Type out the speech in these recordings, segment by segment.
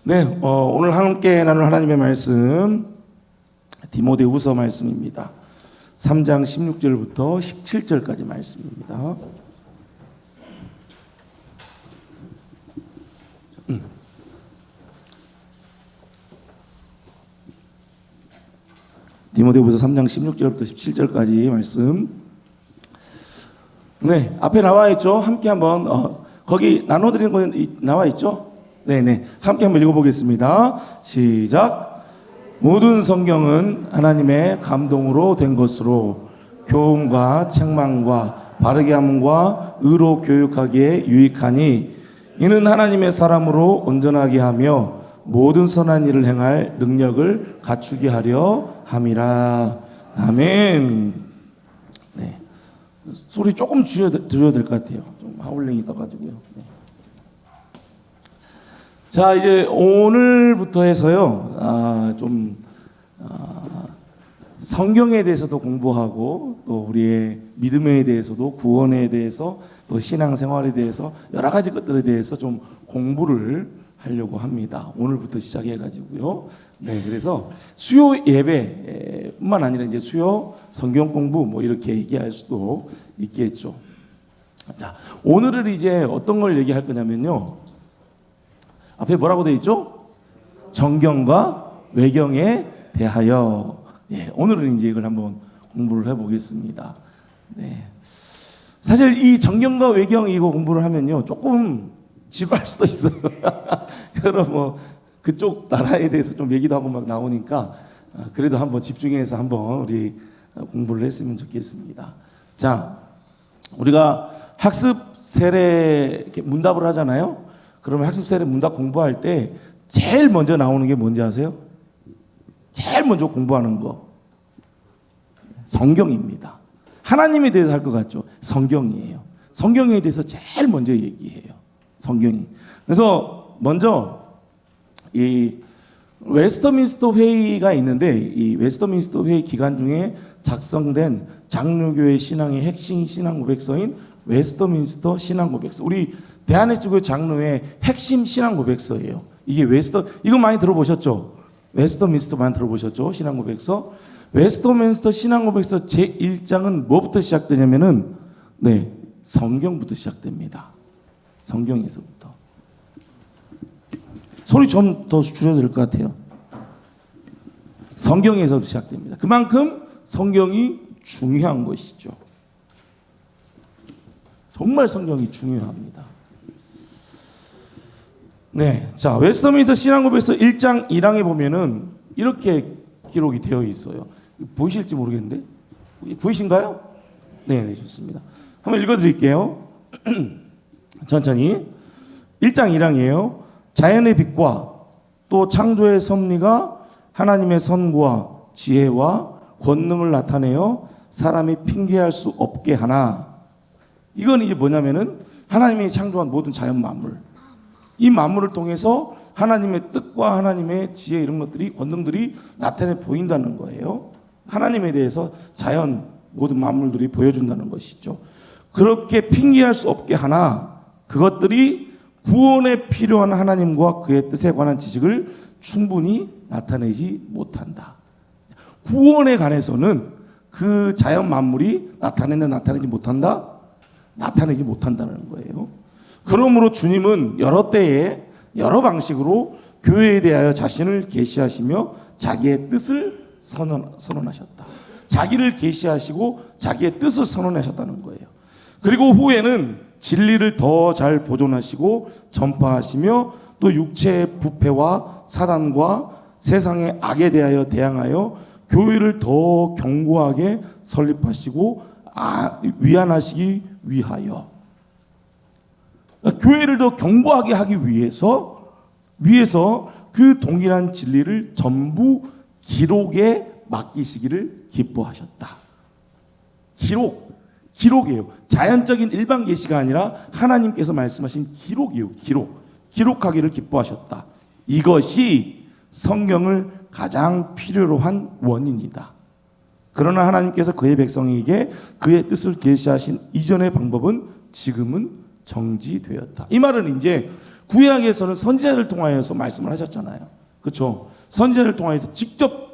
네, 오늘 함께 나눌 하나님의 말씀 디모데후서 말씀입니다. 3장 16절부터 17절까지 말씀입니다. 디모데후서 3장 16절부터 17절까지 말씀. 네, 앞에 나와 있죠. 함께 한번 거기 나눠드리는 거 나와 있죠. 네네, 함께 한번 읽어보겠습니다. 시작. 모든 성경은 하나님의 감동으로 된 것으로 교훈과 책망과 바르게 함과 의로 교육하기에 유익하니 이는 하나님의 사람으로 온전하게 하며 모든 선한 일을 행할 능력을 갖추게 하려 함이라. 아멘. 네, 소리 조금 줄여야 될 것 같아요. 좀 하울링이 떠가지고요. 네. 자, 이제 오늘부터 해서요, 성경에 대해서도 공부하고 또 우리의 믿음에 대해서도 구원에 대해서 또 신앙생활에 대해서 여러 가지 것들에 대해서 좀 공부를 하려고 합니다. 오늘부터 시작해가지고요. 네, 그래서 수요 예배뿐만 아니라 이제 수요 성경 공부 뭐 이렇게 얘기할 수도 있겠죠. 자, 오늘은 이제 어떤 걸 얘기할 거냐면요. 앞에 뭐라고 되어 있죠? 정경과 외경에 대하여. 예, 오늘은 이제 이걸 한번 공부를 해보겠습니다. 네. 사실 이 정경과 외경 이거 공부를 하면요, 조금 지루할 수도 있어요. 여러 뭐 그쪽 나라에 대해서 좀 얘기도 하고 막 나오니까 그래도 한번 집중해서 한번 우리 공부를 했으면 좋겠습니다. 자, 우리가 학습 세례 이렇게 문답을 하잖아요. 그러면 학습 세례 문답 공부할 때 제일 먼저 나오는 게 뭔지 아세요? 제일 먼저 공부하는 거 성경입니다. 하나님에 대해서 할 것 같죠? 성경이에요. 성경에 대해서 제일 먼저 얘기해요. 성경이. 그래서 먼저 이 웨스터민스터 회의가 있는데 이 웨스터민스터 회의 기간 중에 작성된 장로교회 신앙의 핵심 신앙 고백서인 웨스터민스터 신앙 고백서. 우리 대한예수교회 장로의 핵심 신앙 고백서예요. 이게 이거 많이 들어보셨죠? 웨스터민스터 많이 들어보셨죠? 신앙 고백서. 웨스터민스터 신앙 고백서 제1장은 뭐부터 시작되냐면은 네, 성경부터 시작됩니다. 성경에서부터. 소리 좀 더 줄여야 될 것 같아요. 성경에서부터 시작됩니다. 그만큼 성경이 중요한 것이죠. 정말 성경이 중요합니다. 네, 자, 웨스터민스터 신앙고백서 1장 1항에 보면은 이렇게 기록이 되어 있어요. 보이실지 모르겠는데 보이신가요? 네, 좋습니다. 한번 읽어드릴게요. 천천히. 1장 1항이에요. 자연의 빛과 또 창조의 섭리가 하나님의 선과 지혜와 권능을 나타내어 사람이 핑계할 수 없게 하나. 이건 이제 뭐냐면은 하나님이 창조한 모든 자연 만물, 이 만물을 통해서 하나님의 뜻과 하나님의 지혜 이런 것들이 권능들이 나타내 보인다는 거예요. 하나님에 대해서 자연 모든 만물들이 보여준다는 것이죠. 그렇게 핑계할 수 없게 하나 그것들이 구원에 필요한 하나님과 그의 뜻에 관한 지식을 충분히 나타내지 못한다. 구원에 관해서는 그 자연 만물이 나타내지 못한다? 나타내지 못한다는 거예요. 그러므로 주님은 여러 때에 여러 방식으로 교회에 대하여 자신을 계시하시며 자기의 뜻을 선언하셨다. 자기를 계시하시고 자기의 뜻을 선언하셨다는 거예요. 그리고 후에는 진리를 더 잘 보존하시고 전파하시며 또 육체의 부패와 사단과 세상의 악에 대하여 대항하여 교회를 더 견고하게 설립하시고 위안하시기 위하여, 교회를 더 견고하게 하기 위해서 그 동일한 진리를 전부 기록에 맡기시기를 기뻐하셨다. 기록이에요. 자연적인 일반 계시가 아니라 하나님께서 말씀하신 기록이에요. 기록하기를 기뻐하셨다. 이것이 성경을 가장 필요로 한 원인이다. 그러나 하나님께서 그의 백성에게 그의 뜻을 계시하신 이전의 방법은 지금은 정지되었다. 이 말은 이제 구약에서는 선지자를 통하여서 말씀을 하셨잖아요. 그렇죠? 선지자를 통하여서 직접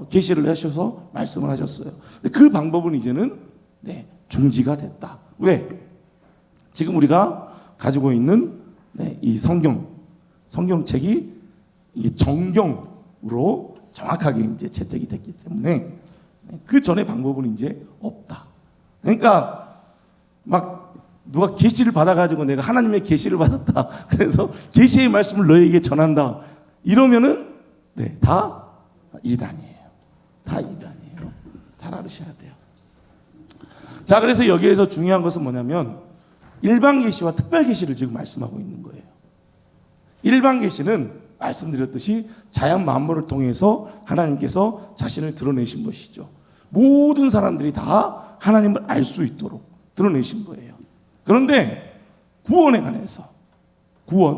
계시를 하셔서 말씀을 하셨어요. 그 방법은 이제는 중지가 됐다. 왜? 지금 우리가 가지고 있는 이 성경책이 이게 정경으로 정확하게 이제 채택이 됐기 때문에 그 전의 방법은 이제 없다. 그러니까 막 누가 계시를 받아가지고 내가 하나님의 계시를 받았다. 그래서 계시의 말씀을 너에게 전한다. 이러면은 다 이단이에요. 다 이단이에요. 잘 알으셔야 돼요. 자, 그래서 여기에서 중요한 것은 뭐냐면 일반 계시와 특별 계시를 지금 말씀하고 있는 거예요. 일반 계시는 말씀드렸듯이 자연 만물을 통해서 하나님께서 자신을 드러내신 것이죠. 모든 사람들이 다 하나님을 알 수 있도록 드러내신 거예요. 그런데 구원에 관해서,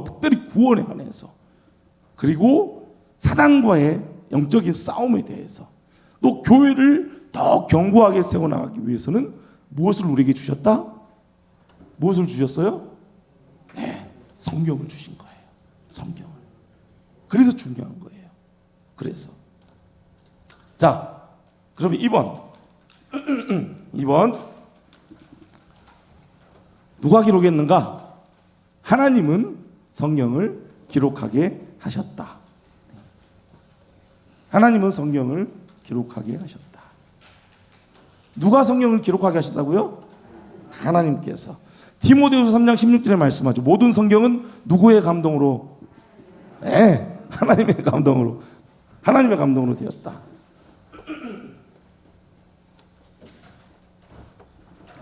특별히 구원에 관해서, 그리고 사단과의 영적인 싸움에 대해서, 또 교회를 더 견고하게 세워나가기 위해서는 무엇을 우리에게 주셨다? 무엇을 주셨어요? 성경을 주신 거예요. 성경을. 그래서 중요한 거예요. 그래서. 자, 그러면 2번. 누가 기록했는가? 하나님은 성경을 기록하게 하셨다. 하나님은 성경을 기록하게 하셨다. 누가 성경을 기록하게 하셨다고요? 하나님께서. 디모데후서 3장 16절에 말씀하죠. 모든 성경은 누구의 감동으로? 하나님의 감동으로. 하나님의 감동으로 되었다.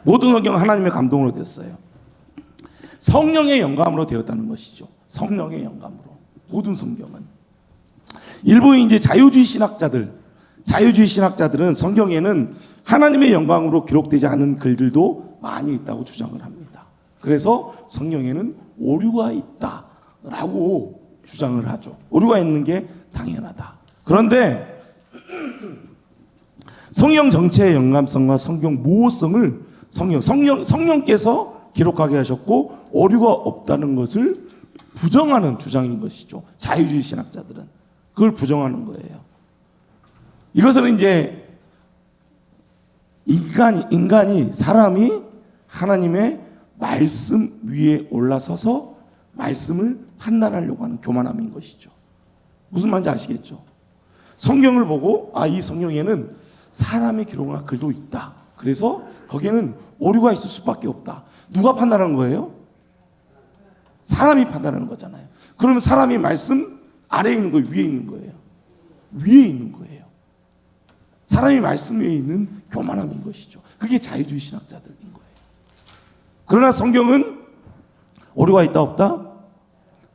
모든 성경은 하나님의 감동으로 됐어요. 성령의 영감으로 되었다는 것이죠. 성령의 영감으로. 모든 성경은. 일부 이제 자유주의 신학자들은 성경에는 하나님의 영광으로 기록되지 않은 글들도 많이 있다고 주장을 합니다. 그래서 성경에는 오류가 있다라고 주장을 하죠. 오류가 있는 게 당연하다. 그런데 성경 전체의 영감성과 성경 모호성을 성령께서 기록하게 하셨고 오류가 없다는 것을 부정하는 주장인 것이죠. 자유주의 신학자들은 그걸 부정하는 거예요. 이것은 이제 사람이 하나님의 말씀 위에 올라서서 말씀을 판단하려고 하는 교만함인 것이죠. 무슨 말인지 아시겠죠? 성경을 보고 이 성경에는 사람의 기록한 글도 있다. 그래서 거기에는 오류가 있을 수밖에 없다. 누가 판단하는 거예요? 사람이 판단하는 거잖아요. 그러면 사람이 말씀 아래에 있는 거예요? 위에 있는 거예요? 위에 있는 거예요. 사람이 말씀 위에 있는 교만함인 것이죠. 그게 자유주의 신학자들인 거예요. 그러나 성경은 오류가 있다 없다?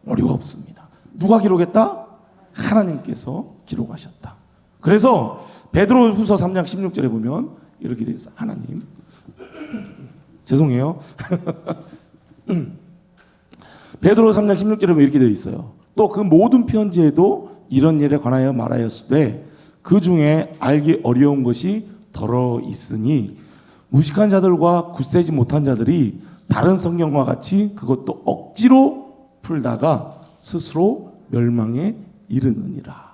오류가 없습니다. 누가 기록했다? 하나님께서 기록하셨다. 그래서 베드로후서 3장 16절에 보면 이렇게 되어 있어요. 하나님 죄송해요. 베드로 3장 16절에 보면 이렇게 되어 있어요. 또 그 모든 편지에도 이런 일에 관하여 말하였으되 그 중에 알기 어려운 것이 더러 있으니 무식한 자들과 굳세지 못한 자들이 다른 성경과 같이 그것도 억지로 풀다가 스스로 멸망에 이르느니라.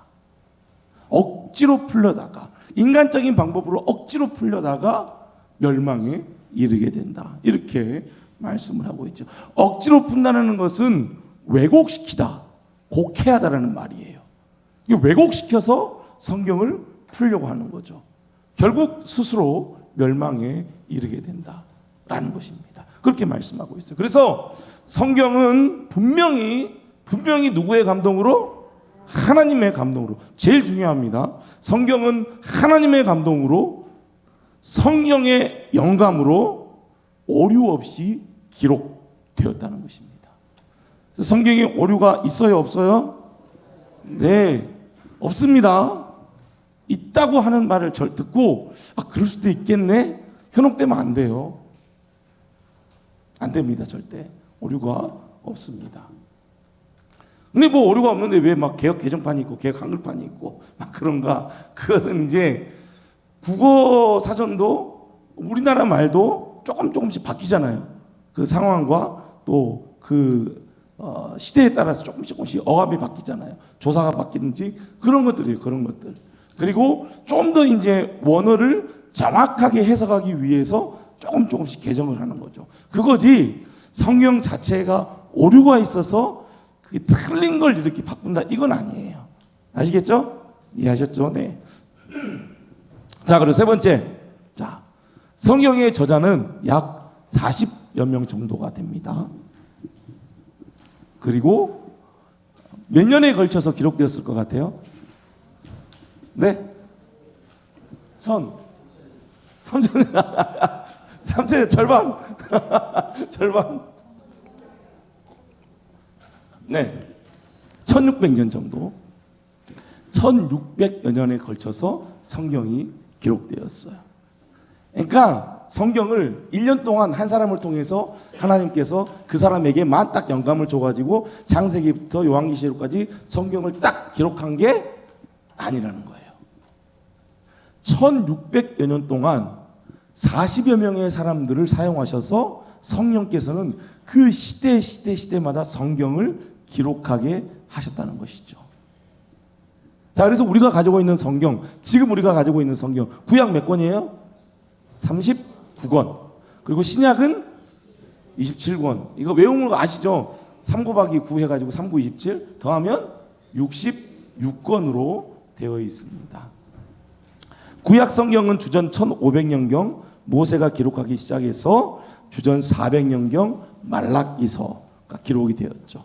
억지로 풀려다가 인간적인 방법으로 억지로 풀려다가 멸망에 이르게 된다. 이렇게 말씀을 하고 있죠. 억지로 푼다는 것은 왜곡시키다, 곡해하다라는 말이에요. 이게 왜곡시켜서 성경을 풀려고 하는 거죠. 결국 스스로 멸망에 이르게 된다라는 것입니다. 그렇게 말씀하고 있어요. 그래서 성경은 분명히 누구의 감동으로? 하나님의 감동으로. 제일 중요합니다. 성경은 하나님의 감동으로 성령의 영감으로 오류 없이 기록되었다는 것입니다. 성경에 오류가 있어요, 없어요? 네, 없습니다. 있다고 하는 말을 듣고 그럴 수도 있겠네? 현혹되면 안 돼요. 안 됩니다, 절대. 오류가 없습니다. 근데 뭐 오류가 없는데 왜 막 개혁 개정판이 있고 개혁 한글판이 있고 막 그런가? 그것은 이제 국어 사전도 우리나라 말도 조금씩 바뀌잖아요. 그 상황과 또 그 시대에 따라서 조금씩 어감이 바뀌잖아요. 조사가 바뀌는지 그런 것들이에요. 그런 것들. 그리고 좀 더 이제 원어를 정확하게 해석하기 위해서 조금씩 개정을 하는 거죠. 그거지 성경 자체가 오류가 있어서 그게 틀린 걸 이렇게 바꾼다 이건 아니에요. 아시겠죠? 이해하셨죠? 네. 자, 그리고 세 번째. 자, 성경의 저자는 약 40여 명 정도가 됩니다. 그리고 몇 년에 걸쳐서 기록되었을 것 같아요? 네? 3천의 절반. 절반. 네. 1600년 정도. 1600여 년에 걸쳐서 성경이 기록되었어요. 그러니까 성경을 1년 동안 한 사람을 통해서 하나님께서 그 사람에게만 딱 영감을 줘가지고 창세기부터 요한계시록까지 성경을 딱 기록한 게 아니라는 거예요. 1600여 년 동안 40여 명의 사람들을 사용하셔서 성령께서는 그 시대마다 성경을 기록하게 하셨다는 것이죠. 자, 그래서 우리가 가지고 있는 성경, 지금 우리가 가지고 있는 성경, 구약 몇 권이에요? 39권. 그리고 신약은 27권. 이거 외우는 거 아시죠? 3 곱하기 9 해가지고 3, 9, 27 더하면 66권으로 되어 있습니다. 구약 성경은 주전 1500년경 모세가 기록하기 시작해서 주전 400년경 말라기서가 기록이 되었죠.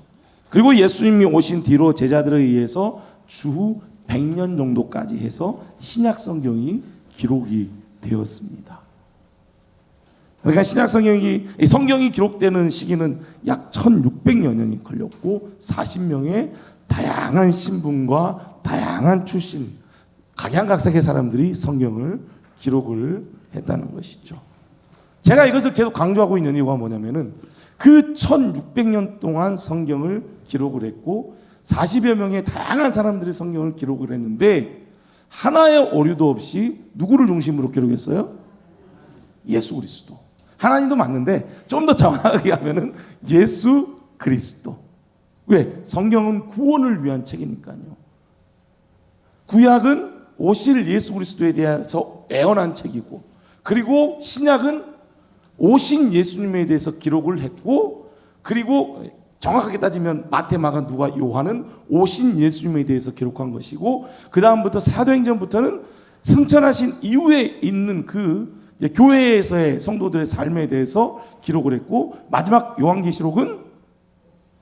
그리고 예수님이 오신 뒤로 제자들에 의해서 주후 100년 정도까지 해서 신약 성경이 기록이 되었습니다. 그러니까 신약 성경이 기록되는 시기는 약 1600여 년이 걸렸고 40명의 다양한 신분과 다양한 출신, 각양각색의 사람들이 성경을 기록을 했다는 것이죠. 제가 이것을 계속 강조하고 있는 이유가 뭐냐면은 그 1600년 동안 성경을 기록을 했고 40여 명의 다양한 사람들이 성경을 기록을 했는데 하나의 오류도 없이 누구를 중심으로 기록했어요? 예수 그리스도. 하나님도 맞는데 좀 더 정확하게 하면은 예수 그리스도. 왜? 성경은 구원을 위한 책이니까요. 구약은 오실 예수 그리스도에 대해서 애언한 책이고, 그리고 신약은 오신 예수님에 대해서 기록을 했고, 그리고 정확하게 따지면 마태, 마가, 누가, 요한은 오신 예수님에 대해서 기록한 것이고, 그 다음부터 사도행전부터는 승천하신 이후에 있는 그 교회에서의 성도들의 삶에 대해서 기록을 했고, 마지막 요한계시록은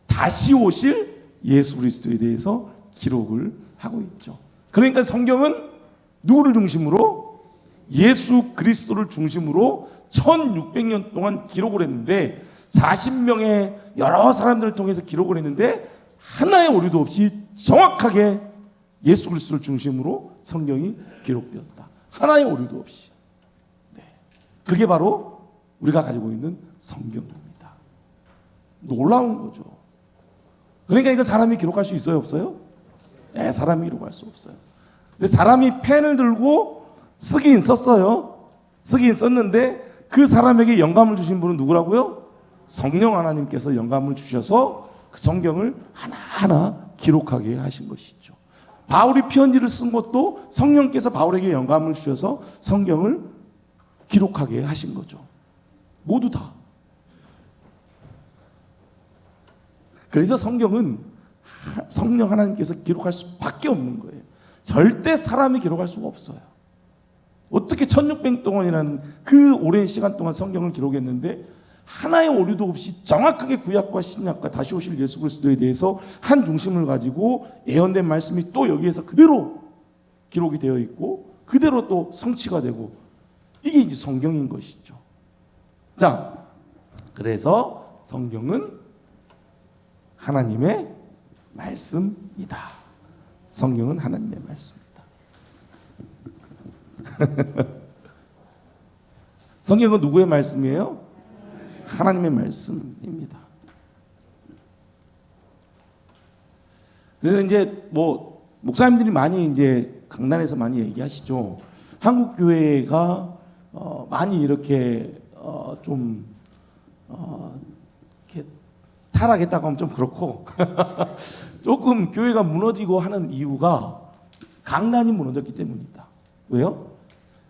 다시 오실 예수 그리스도에 대해서 기록을 하고 있죠. 그러니까 성경은 누구를 중심으로? 예수 그리스도를 중심으로 1600년 동안 기록을 했는데 40명의 여러 사람들을 통해서 기록을 했는데 하나의 오류도 없이 정확하게 예수 그리스도를 중심으로 성경이 기록되었다. 하나의 오류도 없이. 네. 그게 바로 우리가 가지고 있는 성경입니다. 놀라운 거죠. 그러니까 이거 사람이 기록할 수 있어요, 없어요? 네, 사람이 기록할 수 없어요. 근데 사람이 펜을 들고 쓰긴 썼어요. 쓰긴 썼는데 그 사람에게 영감을 주신 분은 누구라고요? 성령 하나님께서 영감을 주셔서 그 성경을 하나하나 기록하게 하신 것이죠. 바울이 편지를 쓴 것도 성령께서 바울에게 영감을 주셔서 성경을 기록하게 하신 거죠. 모두 다. 그래서 성경은 성령 하나님께서 기록할 수밖에 없는 거예요. 절대 사람이 기록할 수가 없어요. 어떻게 1600년 동안이라는 그 오랜 시간 동안 성경을 기록했는데 하나의 오류도 없이 정확하게 구약과 신약과 다시 오실 예수 그리스도에 대해서 한 중심을 가지고 예언된 말씀이 또 여기에서 그대로 기록이 되어 있고 그대로 또 성취가 되고 이게 이제 성경인 것이죠. 자, 그래서 성경은 하나님의 말씀이다. 성경은 하나님의 말씀이다. 성경은 누구의 말씀이에요? 하나님의 말씀입니다. 그래서 이제 뭐 목사님들이 많이 이제 강단에서 많이 얘기하시죠. 한국 교회가 많이 이렇게 좀 이렇게 타락했다고 하면 좀 그렇고 조금 교회가 무너지고 하는 이유가 강단이 무너졌기 때문이다. 왜요?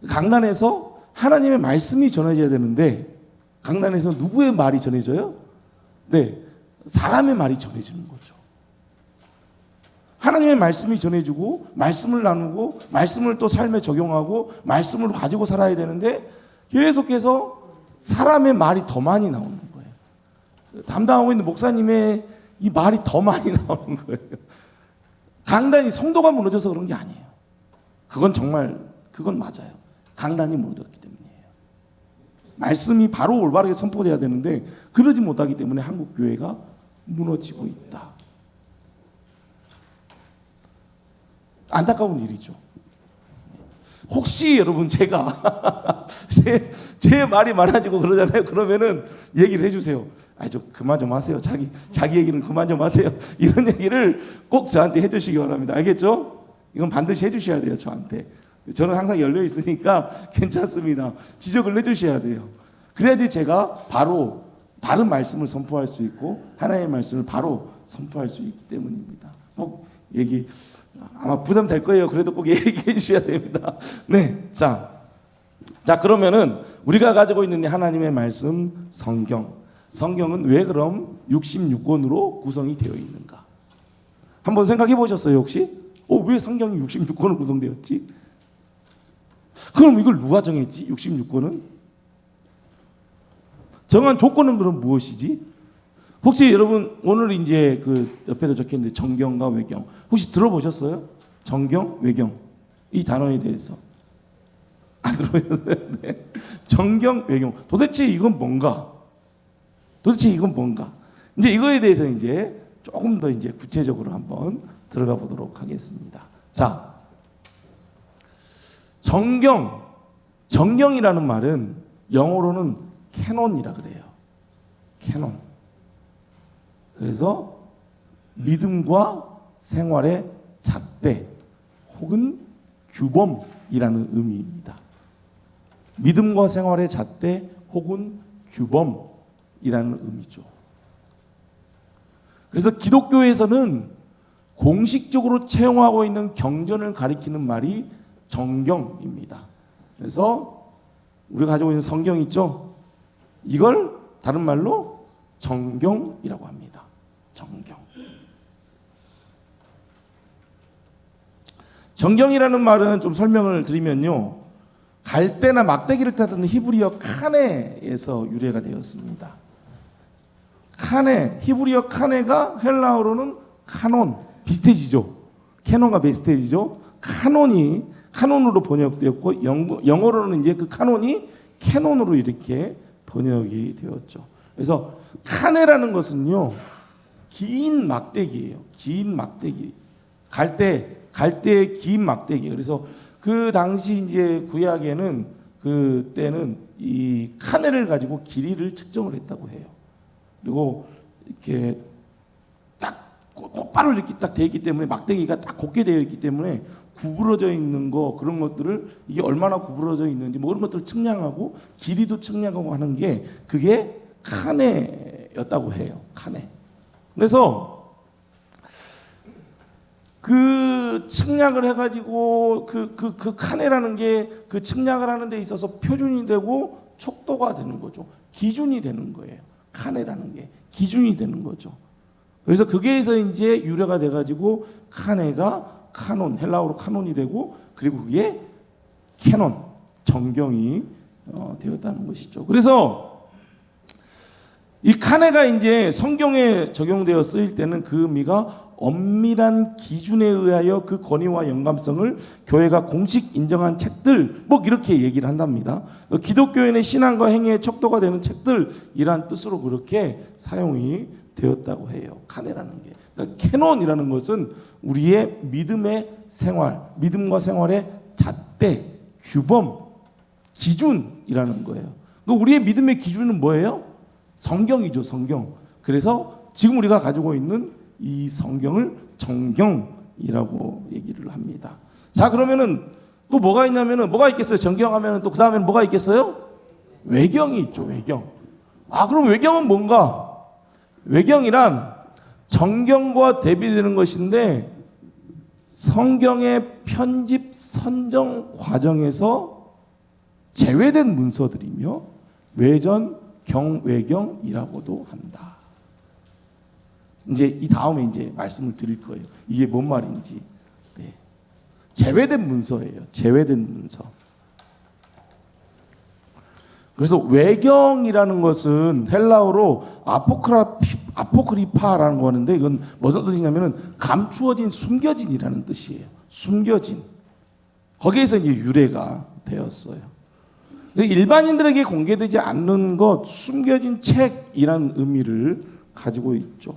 강단에서 하나님의 말씀이 전해져야 되는데 강단에서 누구의 말이 전해져요? 네, 사람의 말이 전해지는 거죠. 하나님의 말씀이 전해지고 말씀을 나누고 말씀을 또 삶에 적용하고 말씀을 가지고 살아야 되는데 계속해서 사람의 말이 더 많이 나오는 거예요. 담당하고 있는 목사님의 이 말이 더 많이 나오는 거예요. 강단이 성도가 무너져서 그런 게 아니에요. 그건 맞아요. 강단이 무너졌기 때문이에요. 말씀이 바로 올바르게 선포돼야 되는데 그러지 못하기 때문에 한국 교회가 무너지고 있다. 안타까운 일이죠. 혹시 여러분 제가 제 말이 많아지고 그러잖아요. 그러면은 얘기를 해주세요. 좀 그만 좀 하세요. 자기 얘기는 그만 좀 하세요. 이런 얘기를 꼭 저한테 해주시기 바랍니다. 알겠죠? 이건 반드시 해주셔야 돼요. 저한테. 저는 항상 열려 있으니까 괜찮습니다. 지적을 해주셔야 돼요. 그래야지 제가 바로 다른 말씀을 선포할 수 있고 하나님의 말씀을 바로 선포할 수 있기 때문입니다. 꼭 얘기 아마 부담될 거예요. 그래도 꼭 얘기해 주셔야 됩니다. 네, 자 그러면은 우리가 가지고 있는 하나님의 말씀 성경은 왜 그럼 66권으로 구성이 되어 있는가? 한번 생각해 보셨어요 혹시? 왜 성경이 66권으로 구성되었지? 그럼 이걸 누가 정했지? 66권은? 정한 조건은 그럼 무엇이지? 혹시 여러분 오늘 이제 그 옆에도 적혀있는데 정경과 외경 혹시 들어보셨어요? 정경, 외경 이 단어에 대해서 안 들어보셨어요? 네. 정경, 외경 도대체 이건 뭔가? 이제 이거에 대해서 이제 조금 더 이제 구체적으로 한번 들어가 보도록 하겠습니다. 자, 정경이라는 말은 영어로는 캐논이라 그래요. 캐논. 그래서 믿음과 생활의 잣대 혹은 규범이라는 의미입니다. 믿음과 생활의 잣대 혹은 규범이라는 의미죠. 그래서 기독교에서는 공식적으로 채용하고 있는 경전을 가리키는 말이 정경입니다. 그래서 우리가 가지고 있는 성경 있죠? 이걸 다른 말로 정경이라고 합니다. 정경이라는 말은 좀 설명을 드리면요, 갈대나 막대기를 따르는 히브리어 카네에서 유래가 되었습니다. 히브리어 카네가 헬라어로는 카논, 비슷해지죠. 캐논과 비슷해지죠. 카논으로 번역되었고 영어로는 이제 그 카논이 캐논으로 이렇게 번역이 되었죠. 그래서 카네라는 것은요, 긴 막대기예요. 긴 막대기. 갈대의 긴 막대기. 그래서 그 당시 이제 구약에는 그때는 이 카네를 가지고 길이를 측정을 했다고 해요. 그리고 이렇게 딱 곧바로 이렇게 딱 되어 있기 때문에 막대기가 딱 곧게 되어 있기 때문에 구부러져 있는 거 그런 것들을 이게 얼마나 구부러져 있는지 뭐 그런 것들을 측량하고 길이도 측량하고 하는 게 그게 카네였다고 해요. 카네. 그래서 그 측량을 해가지고 그 카네라는 게 그 측량을 하는 데 있어서 표준이 되고 척도가 되는 거죠. 기준이 되는 거예요. 카네라는 게 기준이 되는 거죠. 그래서 거기에서 이제 유래가 돼가지고 카네가 카논, 헬라어로 카논이 되고 그리고 그게 캐논, 정경이 되었다는 것이죠. 그래서 이 카네가 이제 성경에 적용되어 쓰일 때는 그 의미가 엄밀한 기준에 의하여 그 권위와 영감성을 교회가 공식 인정한 책들 뭐 이렇게 얘기를 한답니다. 기독교인의 신앙과 행위의 척도가 되는 책들이란 뜻으로 그렇게 사용이 되었다고 해요. 카네라는 게. 그러니까 캐논이라는 것은 우리의 믿음과 생활의 잣대, 규범, 기준이라는 거예요. 그러니까 우리의 믿음의 기준은 뭐예요? 성경이죠, 성경. 그래서 지금 우리가 가지고 있는 이 성경을 정경이라고 얘기를 합니다. 자, 그러면은 또 뭐가 있냐면은 뭐가 있겠어요? 정경하면은 또 그 다음에는 뭐가 있겠어요? 외경이 있죠, 외경. 그럼 외경은 뭔가? 외경이란 정경과 대비되는 것인데 성경의 편집 선정 과정에서 제외된 문서들이며 외전 경외경이라고도 한다. 이제 이 다음에 이제 말씀을 드릴 거예요. 이게 뭔 말인지. 네. 제외된 문서예요. 제외된 문서. 그래서 외경이라는 것은 헬라어로 아포크리파라는 거 하는데 이건 무슨 뜻이냐면은 감추어진, 숨겨진이라는 뜻이에요. 숨겨진. 거기에서 이제 유래가 되었어요. 일반인들에게 공개되지 않는 것, 숨겨진 책이라는 의미를 가지고 있죠.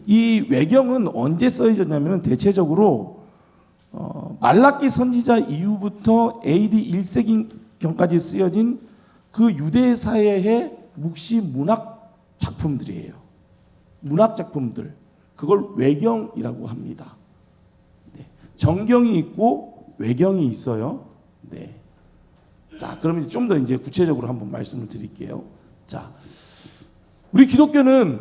이 외경은 언제 써졌냐면 대체적으로 말라기 선지자 이후부터 AD 1세기경까지 쓰여진 그 유대 사회의 묵시 문학 작품들이에요. 문학 작품들. 그걸 외경이라고 합니다. 네. 정경이 있고 외경이 있어요. 네. 자, 그러면 좀 더 이제 구체적으로 한번 말씀을 드릴게요. 자, 우리 기독교는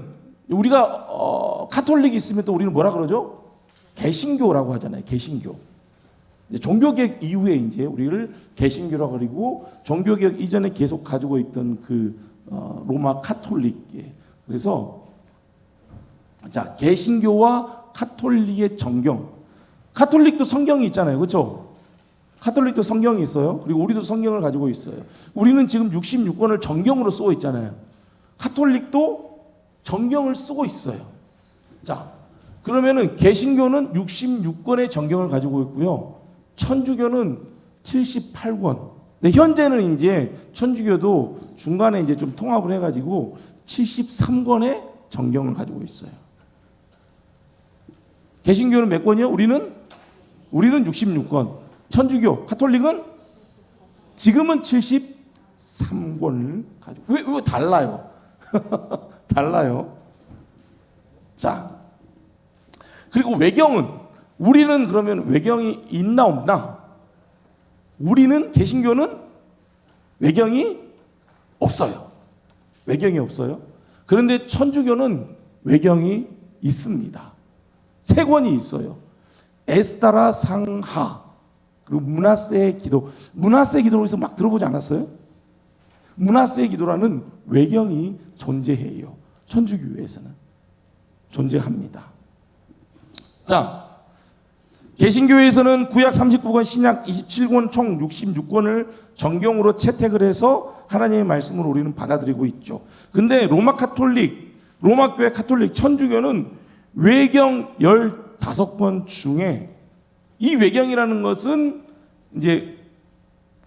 우리가 카톨릭이 있으면 또 우리는 뭐라 그러죠? 개신교라고 하잖아요. 개신교. 종교개혁 이후에 이제 우리를 개신교라고 그리고 종교개혁 이전에 계속 가지고 있던 그 로마 카톨릭. 그래서 자, 개신교와 카톨릭의 정경. 카톨릭도 성경이 있잖아요. 그렇죠? 카톨릭도 성경이 있어요. 그리고 우리도 성경을 가지고 있어요. 우리는 지금 66권을 정경으로 쓰고 있잖아요. 카톨릭도 정경을 쓰고 있어요. 자, 그러면은 개신교는 66권의 정경을 가지고 있고요. 천주교는 78권. 네, 현재는 이제 천주교도 중간에 이제 좀 통합을 해가지고 73권의 정경을 가지고 있어요. 개신교는 몇 권이요? 우리는 66권. 천주교, 카톨릭은 지금은 73권을 가지고. 왜 달라요? 달라요. 자, 그리고 외경은 우리는 그러면 외경이 있나 없나? 우리는 개신교는 외경이 없어요. 외경이 없어요. 그런데 천주교는 외경이 있습니다. 3권이 있어요. 에스다라 상하 그리고 문하세의 기도. 문하세의 기도에서 막 들어보지 않았어요? 문하세의 기도라는 외경이 존재해요. 천주교회에서는 존재합니다. 자, 개신교회에서는 구약 39권, 신약 27권, 총 66권을 정경으로 채택을 해서 하나님의 말씀을 우리는 받아들이고 있죠. 근데 로마 카톨릭, 로마교회 카톨릭, 천주교는 외경 15권 중에 이 외경이라는 것은 이제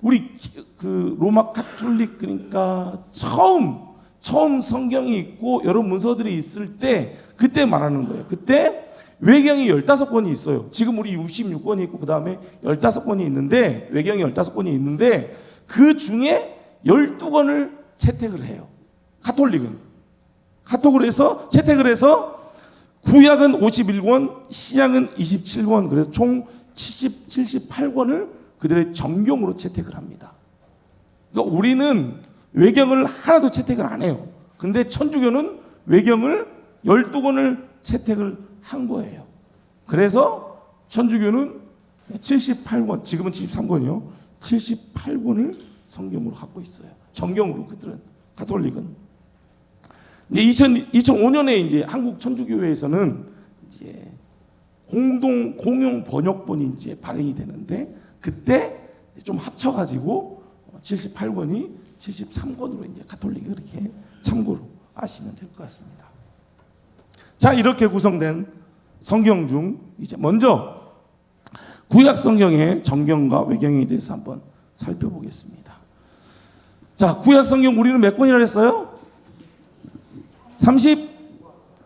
우리 그 로마 카톨릭 그러니까 처음 성경이 있고 여러 문서들이 있을 때 그때 말하는 거예요. 그때 외경이 15권이 있어요. 지금 우리 66권이 있고 그 다음에 15권이 있는데 외경이 15권이 있는데 그 중에 12권을 채택을 해요. 카톨릭은. 카톡으로 해서 채택을 해서 구약은 51권, 신약은 27권, 그래서 총 78권을 그들의 정경으로 채택을 합니다. 그러니까 우리는 외경을 하나도 채택을 안 해요. 근데 천주교는 외경을 12권을 채택을 한 거예요. 그래서 천주교는 78권, 지금은 73권이요. 78권을 성경으로 갖고 있어요. 정경으로 그들은, 가톨릭은. 이제 2005년에 이제 한국 천주교회에서는 이제 공용 번역본이 이제 발행이 되는데 그때 좀 합쳐가지고 78권이 73권으로 이제 가톨릭이 그렇게 참고로 아시면 될 것 같습니다. 자, 이렇게 구성된 성경 중 이제 먼저 구약 성경의 정경과 외경에 대해서 한번 살펴보겠습니다. 자, 구약 성경 우리는 몇 권이나 했어요?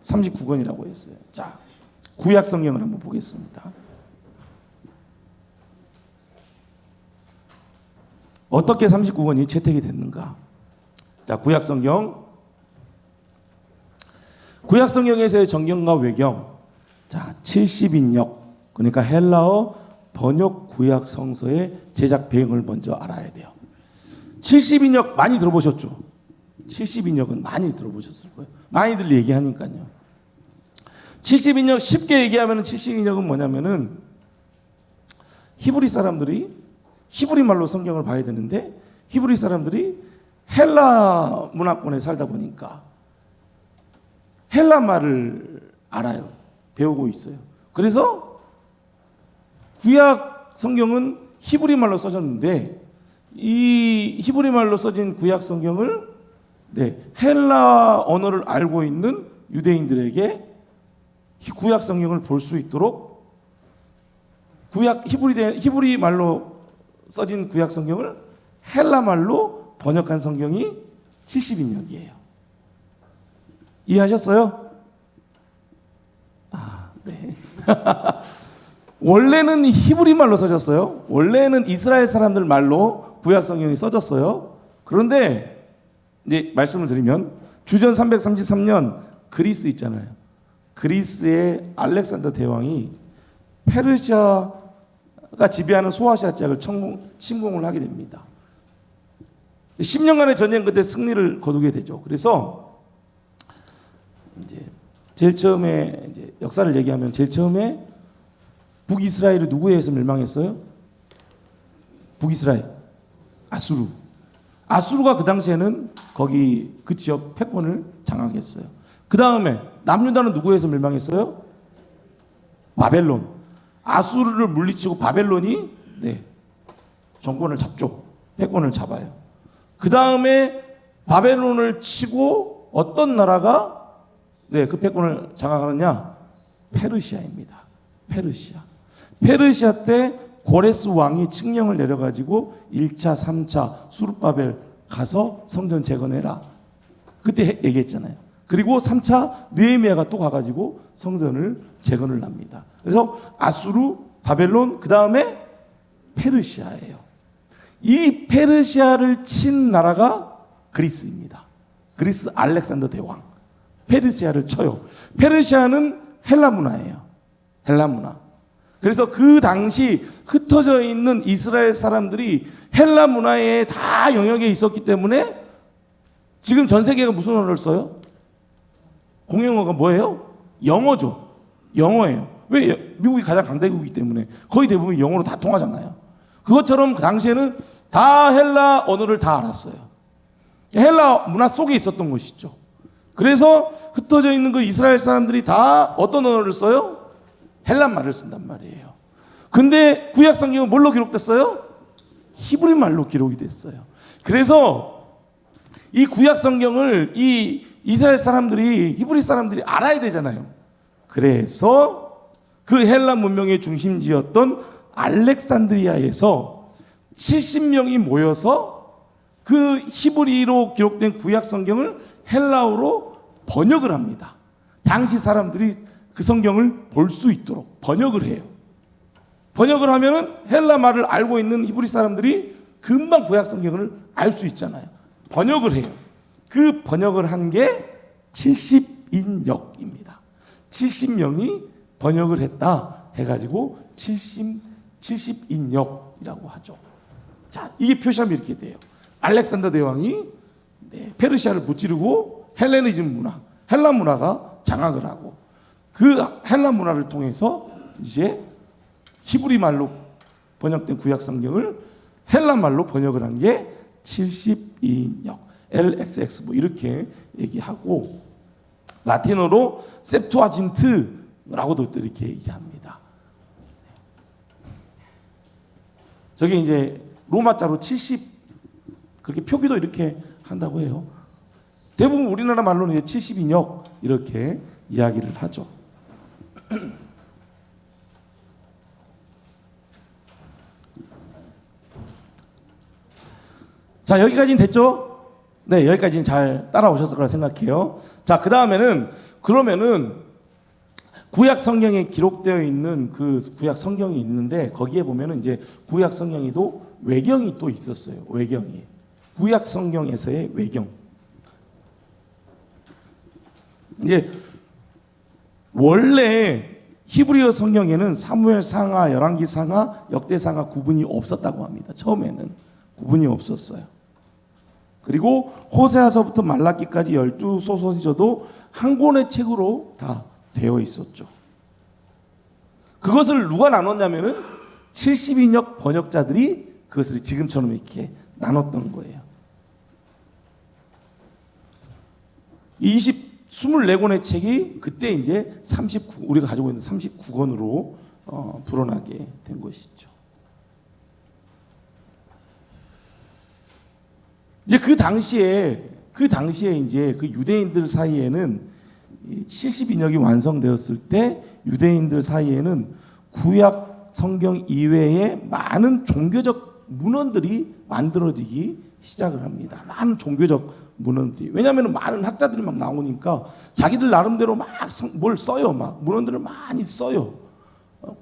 39권이라고 했어요. 자, 구약 성경을 한번 보겠습니다. 어떻게 39권이 채택이 됐는가? 자, 구약 성경에서의 정경과 외경. 자, 70인역, 그러니까 헬라어 번역 구약 성서의 제작 배경을 먼저 알아야 돼요. 70인역 많이 들어보셨죠? 70인역은 많이 들어보셨을 거예요. 많이들 얘기하니까요. 70인역 쉽게 얘기하면 70인역은 뭐냐면은 히브리 사람들이 히브리 말로 성경을 봐야 되는데 히브리 사람들이 헬라 문화권에 살다 보니까 헬라 말을 알아요. 배우고 있어요. 그래서 구약 성경은 히브리 말로 써졌는데 이 히브리 말로 써진 구약 성경을 헬라 언어를 알고 있는 유대인들에게 구약 성경을 볼 수 있도록 히브리 말로 써진 구약 성경을 헬라 말로 번역한 성경이 70인역이에요. 이해하셨어요? 네. 원래는 히브리 말로 써졌어요. 원래는 이스라엘 사람들 말로 구약 성경이 써졌어요. 그런데 이제 말씀을 드리면 주전 333년 그리스 있잖아요. 그리스의 알렉산더 대왕이 페르시아가 지배하는 소아시아 지역을 침공을 하게 됩니다. 10년간의 전쟁 끝에 승리를 거두게 되죠. 그래서 이제 제일 처음에 이제 역사를 얘기하면 제일 처음에 북이스라엘이 누구에 의해서 멸망했어요? 북이스라엘 아수르. 아수르가 그 당시에는 거기 그 지역 패권을 장악했어요. 그 다음에 남유다는 누구에 의해서 멸망했어요? 바벨론. 아수르를 물리치고 바벨론이 정권을 잡죠. 패권을 잡아요. 그 다음에 바벨론을 치고 어떤 나라가 그 패권을 장악하느냐? 페르시아입니다. 페르시아 때 고레스 왕이 칙령을 내려가지고 1차, 3차 수르바벨 가서 성전 재건해라. 그때 얘기했잖아요. 그리고 3차 느헤미야가 또 가가지고 성전을 재건을 합니다. 그래서 아수르, 바벨론, 그 다음에 페르시아예요. 이 페르시아를 친 나라가 그리스입니다. 그리스 알렉산더 대왕. 페르시아를 쳐요. 페르시아는 헬라 문화예요. 헬라 문화. 그래서 그 당시 흩어져 있는 이스라엘 사람들이 헬라 문화에 다 영역에 있었기 때문에 지금 전 세계가 무슨 언어를 써요? 공용어가 뭐예요? 영어죠. 영어예요. 왜? 미국이 가장 강대국이기 때문에 거의 대부분 영어로 다 통하잖아요. 그것처럼 그 당시에는 다 헬라 언어를 다 알았어요. 헬라 문화 속에 있었던 것이죠. 그래서 흩어져 있는 그 이스라엘 사람들이 다 어떤 언어를 써요? 헬라 말을 쓴단 말이에요. 근데 구약 성경은 뭘로 기록됐어요? 히브리 말로 기록이 됐어요. 그래서 이 구약 성경을 이 이스라엘 사람들이 히브리 사람들이 알아야 되잖아요. 그래서 그 헬라 문명의 중심지였던 알렉산드리아에서 70명이 모여서 그 히브리로 기록된 구약 성경을 헬라어로 번역을 합니다. 당시 사람들이 그 성경을 볼 수 있도록 번역을 해요. 번역을 하면은 헬라 말을 알고 있는 히브리 사람들이 금방 구약 성경을 알 수 있잖아요. 번역을 해요. 그 번역을 한 게 70인역입니다. 70명이 번역을 했다 해가지고 70인역이라고 하죠. 자, 이게 표시하면 이렇게 돼요. 알렉산더 대왕이 페르시아를 무찌르고 헬레니즘 문화, 헬라 문화가 장악을 하고 그 헬라 문화를 통해서 이제 히브리 말로 번역된 구약 성경을 헬라 말로 번역을 한 게 70인역, LXX 뭐 이렇게 얘기하고 라틴어로 셉투아진트라고도 또 이렇게 얘기합니다. 저게 이제 로마자로 70 그렇게 표기도 이렇게 한다고 해요. 대부분 우리나라 말로는 70인역 이렇게 이야기를 하죠. 자, 여기까지는 됐죠? 네, 여기까지는 잘 따라오셨을 거라 생각해요. 자, 그 다음에는 그러면은 구약 성경에 기록되어 있는 그 구약 성경이 있는데 거기에 보면은 이제 구약 성경에도 외경이 또 있었어요. 외경이. 구약 성경에서의 외경. 이제 원래 히브리어 성경에는 사무엘 상하, 열왕기 상하, 역대 상하 구분이 없었다고 합니다. 처음에는 구분이 없었어요. 그리고 호세아서부터 말라기까지 12소서지서도 한 권의 책으로 다 되어 있었죠. 그것을 누가 나눴냐면은 72역 번역자들이 그것을 지금처럼 이렇게 나눴던 거예요. 24권의 책이 그때 이제 우리가 가지고 있는 39권으로 불어나게 된 것이죠. 이제 그 당시에 이제 그 유대인들 사이에는 72역이 완성되었을 때 유대인들 사이에는 구약 성경 이외에 많은 종교적 문헌들이 만들어지기 시작을 합니다. 많은 종교적 문헌들이. 왜냐하면 많은 학자들이 막 나오니까 자기들 나름대로 막 뭘 써요. 막 문헌들을 많이 써요.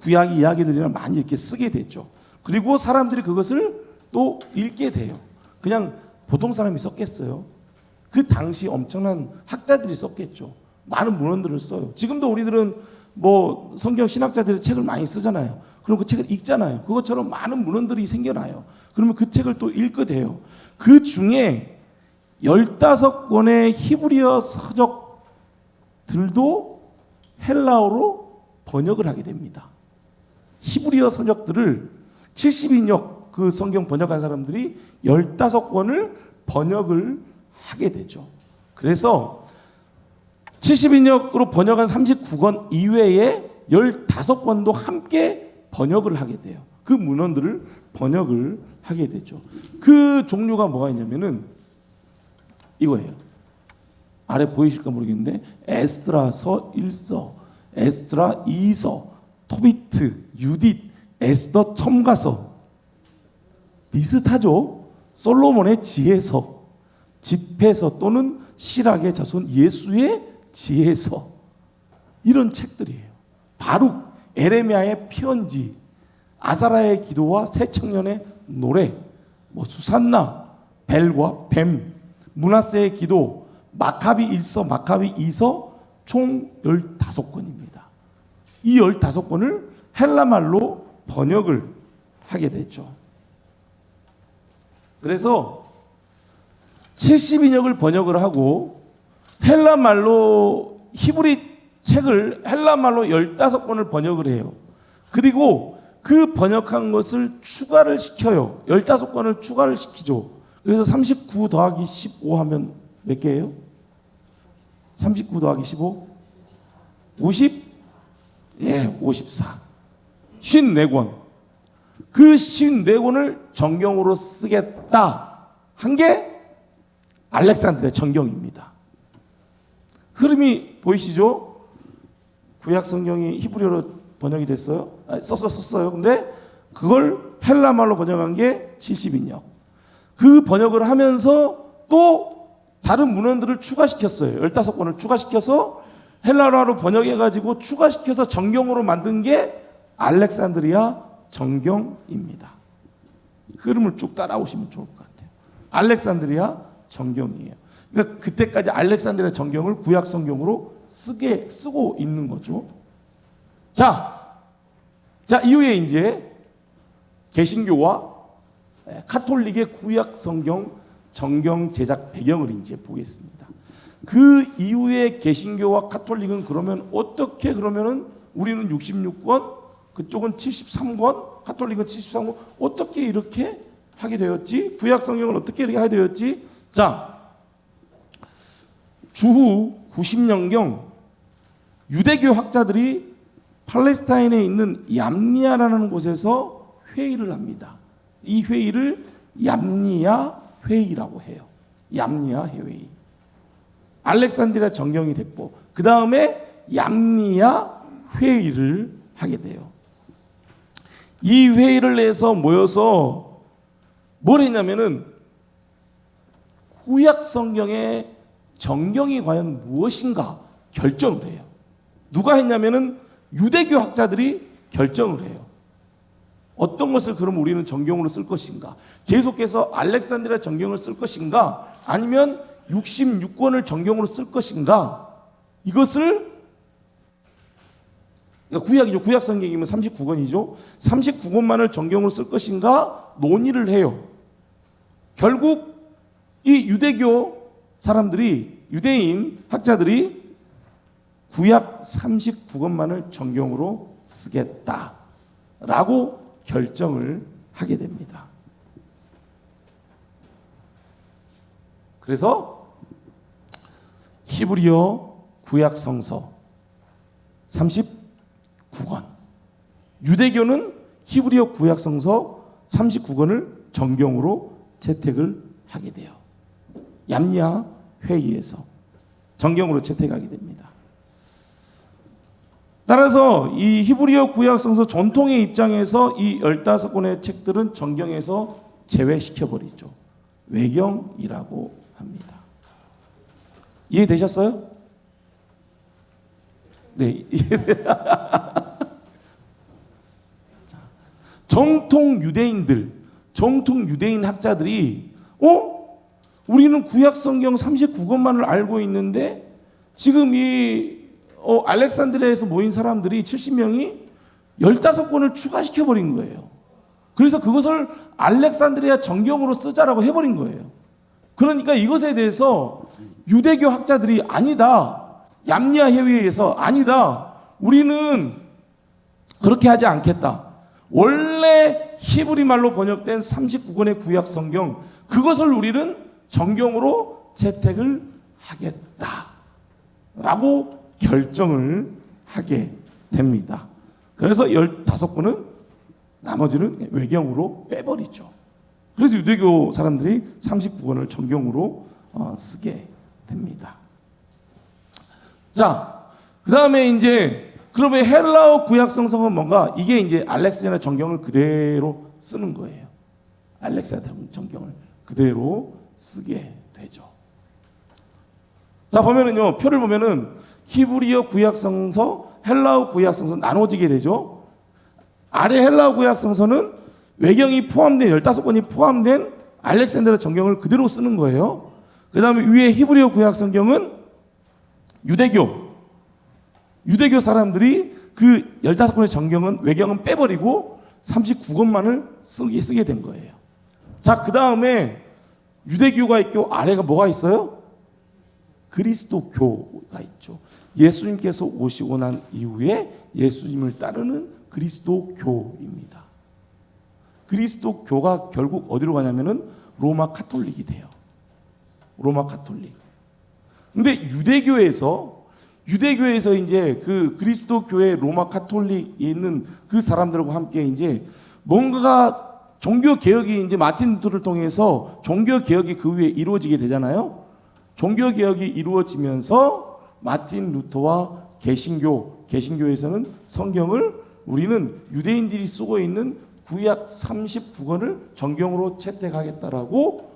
구약 이야기들이나 많이 이렇게 쓰게 되죠. 그리고 사람들이 그것을 또 읽게 돼요. 그냥 보통 사람이 썼겠어요? 그 당시 엄청난 학자들이 썼겠죠. 많은 문헌들을 써요. 지금도 우리들은 뭐 성경 신학자들의 책을 많이 쓰잖아요. 그럼 그 책을 읽잖아요. 그것처럼 많은 문헌들이 생겨나요. 그러면 그 책을 또 읽게 돼요. 그 중에 15권의 히브리어 서적들도 헬라어로 번역을 하게 됩니다. 히브리어 서적들을 72역 그 성경 번역한 사람들이 15권을 번역을 하게 되죠. 그래서 72역으로 번역한 39권 이외에 15권도 함께 번역을 하게 돼요. 그 문헌들을 번역을 하게 되죠. 그 종류가 뭐가 있냐면은 이거예요. 아래 보이실까 모르겠는데 에스드라서 1서, 에스드라 2서, 토비트, 유딧, 에스더 첨가서. 비슷하죠? 솔로몬의 지혜서, 집회서 또는 시락의 자손 예수의 지혜서. 이런 책들이에요. 바룩, 에레미야의 편지, 아사라의 기도와 새 청년의 노래, 뭐 수산나, 벨과 뱀, 므낫세의 기도, 마카비 1서, 마카비 2서 총 15권입니다. 이 15권을 헬라말로 번역을 하게 됐죠. 그래서 72역을 번역을 하고 헬라말로 히브리 책을 헬라말로 15권을 번역을 해요. 그리고 그 번역한 것을 추가를 시켜요. 15권을 추가를 시키죠. 그래서 39 더하기 15 하면 몇 개예요? 39 더하기 15? 50? 예, 54. 54권. 그 54권을 정경으로 쓰겠다 한 게 알렉산드리아 정경입니다. 흐름이 보이시죠? 구약 성경이 히브리어로 번역이 됐어요. 썼어요. 근데 그걸 헬라말로 번역한 게 72역. 그 번역을 하면서 또 다른 문헌들을 추가시켰어요. 15권을 추가시켜서 헬라어로 번역해가지고 추가시켜서 정경으로 만든 게 알렉산드리아 정경입니다. 흐름을 쭉 따라오시면 좋을 것 같아요. 알렉산드리아 정경이에요. 그러니까 그때까지 알렉산드리아 정경을 구약 성경으로 쓰고 있는 거죠. 자, 이후에 이제 개신교와 카톨릭의 구약 성경 정경 제작 배경을 이제 보겠습니다. 그 이후에 개신교와 카톨릭은 그러면 어떻게 그러면은 우리는 66권, 그쪽은 73권, 카톨릭은 73권 어떻게 이렇게 하게 되었지? 구약 성경을 어떻게 이렇게 하게 되었지? 자, 주후 90년경 유대교 학자들이 팔레스타인에 있는 얌니아라는 곳에서 회의를 합니다. 이 회의를 얌니아 회의라고 해요. 얌니아 회의. 알렉산드리아 정경이 됐고 그 다음에 얌니아 회의를 하게 돼요. 이 회의를 내서 모여서 뭘 했냐면은 구약 성경의 정경이 과연 무엇인가 결정을 해요. 누가 했냐면은 유대교 학자들이 결정을 해요. 어떤 것을 그럼 우리는 정경으로 쓸 것인가? 계속해서 알렉산드리아 정경을 쓸 것인가? 아니면 66권을 정경으로 쓸 것인가? 이것을 구약이죠. 구약 성경이면 39권이죠. 39권만을 정경으로 쓸 것인가 논의를 해요. 결국 이 유대교 사람들이, 유대인 학자들이 구약 39권만을 정경으로 쓰겠다라고 결정을 하게 됩니다. 그래서 히브리어 구약 성서 39권, 유대교는 히브리어 구약 성서 39권을 정경으로 채택을 하게 돼요. 얌야 회의에서 정경으로 채택하게 됩니다. 따라서 이 히브리어 구약 성서 전통의 입장에서 이 15권의 책들은 정경에서 제외시켜버리죠. 외경이라고 합니다. 이해되셨어요? 네. 정통 유대인 학자들이 우리는 구약 성경 39권만을 알고 있는데 지금 이 알렉산드리아에서 모인 사람들이 70명이 15권을 추가시켜 버린 거예요. 그래서 그것을 알렉산드리아 정경으로 쓰자라고 해버린 거예요. 그러니까 이것에 대해서 유대교 학자들이 아니다, 얌야 회의에서 아니다, 우리는 그렇게 하지 않겠다. 원래 히브리 말로 번역된 39권의 구약 성경, 그것을 우리는 정경으로 채택을 하겠다라고 결정을 하게 됩니다. 그래서 15권은 나머지는 외경으로 빼버리죠. 그래서 유대교 사람들이 39권을 정경으로 쓰게 됩니다. 자, 그 다음에 이제 그러면 헬라어 구약 성서는 뭔가? 이게 이제 알렉산드리아 정경을 그대로 쓰는 거예요. 알렉산드리아 정경을 그대로 쓰게 되죠. 자, 보면은요, 표를 보면은 히브리어 구약 성서, 헬라어 구약 성서 나눠지게 되죠. 아래 헬라어 구약 성서는 외경이 포함된 15권이 포함된 알렉산드리아 정경을 그대로 쓰는 거예요. 그 다음에 위에 히브리어 구약 성경은 유대교 사람들이 그 15권의 정경은 외경은 빼버리고 39권만을 쓰게 된 거예요. 자, 그 다음에 유대교가 있고 아래가 뭐가 있어요? 그리스도교가 있죠. 예수님께서 오시고 난 이후에 예수님을 따르는 그리스도교입니다. 그리스도교가 결국 어디로 가냐면은 로마 카톨릭이 돼요. 로마 카톨릭. 근데 유대교에서 이제 그 그리스도교의 로마 카톨릭에 있는 그 사람들과 함께 이제 뭔가가 종교 개혁이 이제 마틴 루터를 통해서 종교 개혁이 그 위에 이루어지게 되잖아요. 종교 개혁이 이루어지면서 마틴 루터와 개신교에서는 성경을 우리는 유대인들이 쓰고 있는 구약 39권을 정경으로 채택하겠다라고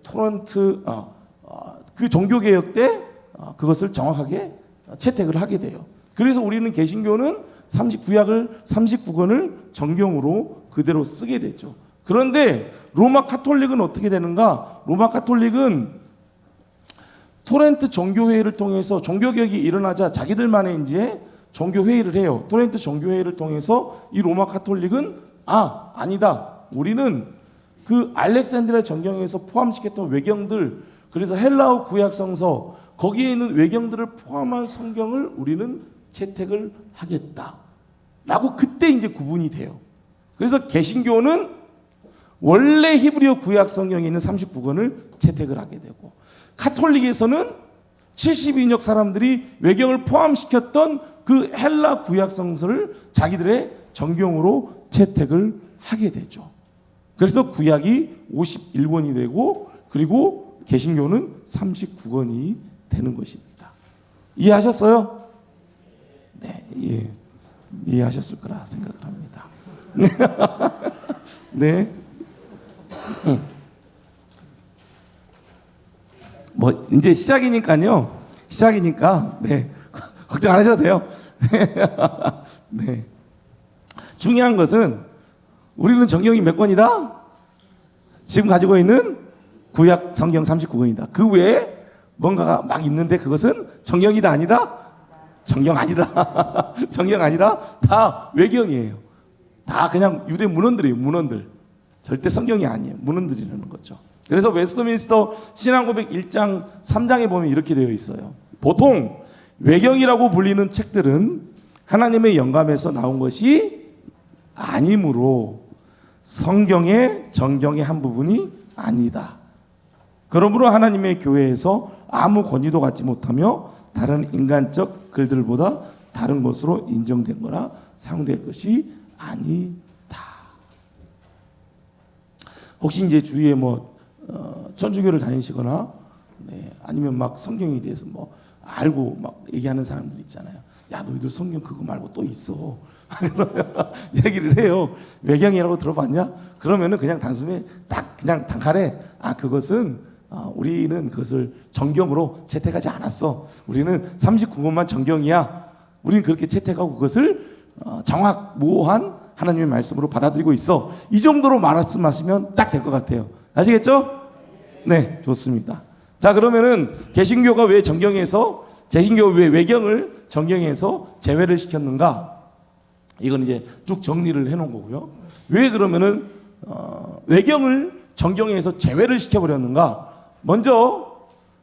토론트 그 종교 개혁 때 그것을 정확하게 채택을 하게 돼요. 그래서 우리는 개신교는 구약을 39권을 정경으로 그대로 쓰게 됐죠. 그런데 로마 카톨릭은 어떻게 되는가? 로마 카톨릭은 토렌트 종교회의를 통해서 종교개혁이 일어나자 자기들만의 이제 종교회의를 해요. 토렌트 종교회의를 통해서 이 로마 카톨릭은 아니다. 우리는 그 알렉산드리아 정경에서 포함시켰던 외경들, 그래서 헬라어 구약 성서 거기에 있는 외경들을 포함한 성경을 우리는 채택을 하겠다라고 그때 이제 구분이 돼요. 그래서 개신교는 원래 히브리어 구약 성경에 있는 39권을 채택을 하게 되고, 카톨릭에서는 72역 사람들이 외경을 포함시켰던 그 헬라 구약 성서를 자기들의 정경으로 채택을 하게 되죠. 그래서 구약이 51권이 되고, 그리고 개신교는 39권이 되는 것입니다. 이해하셨어요? 네, 이해하셨을 거라 생각을 합니다. 네. 뭐 이제 시작이니까 걱정 안 하셔도 돼요. 네. 중요한 것은 우리는 정경이 몇 권이다? 지금 가지고 있는 구약 성경 39권이다. 그 외에 뭔가가 막 있는데 그것은 정경이다 아니다? 정경 아니다. 정경 아니다. 다 외경이에요. 다 그냥 유대 문헌들이에요. 문헌들. 절대 성경이 아니에요. 문헌들이라는 거죠. 그래서 웨스트민스터 신앙고백 1장 3장에 보면 이렇게 되어 있어요. 보통 외경이라고 불리는 책들은 하나님의 영감에서 나온 것이 아니므로 성경의 정경의 한 부분이 아니다. 그러므로 하나님의 교회에서 아무 권위도 갖지 못하며 다른 인간적 글들보다 다른 것으로 인정된 거나 사용될 것이 아니다. 혹시 이제 주위에 천주교를 다니시거나 아니면 막 성경에 대해서 알고 막 얘기하는 사람들 있잖아요. 야, 너희들 성경 그거 말고 또 있어. 얘기를 해요. 외경이라고 들어봤냐? 그러면은 그냥 단숨에 딱 그냥 단칼에 그것은 우리는 그것을 정경으로 채택하지 않았어. 우리는 39권만 정경이야. 우리는 그렇게 채택하고 그것을 정확무오한 하나님의 말씀으로 받아들이고 있어. 이 정도로 말씀하시면 딱 될 것 같아요. 아시겠죠? 네, 좋습니다. 자, 그러면은 개신교가 왜 왜 외경을 정경에서 제외를 시켰는가? 이건 이제 쭉 정리를 해놓은 거고요. 왜 그러면은 외경을 정경에서 제외를 시켜버렸는가? 먼저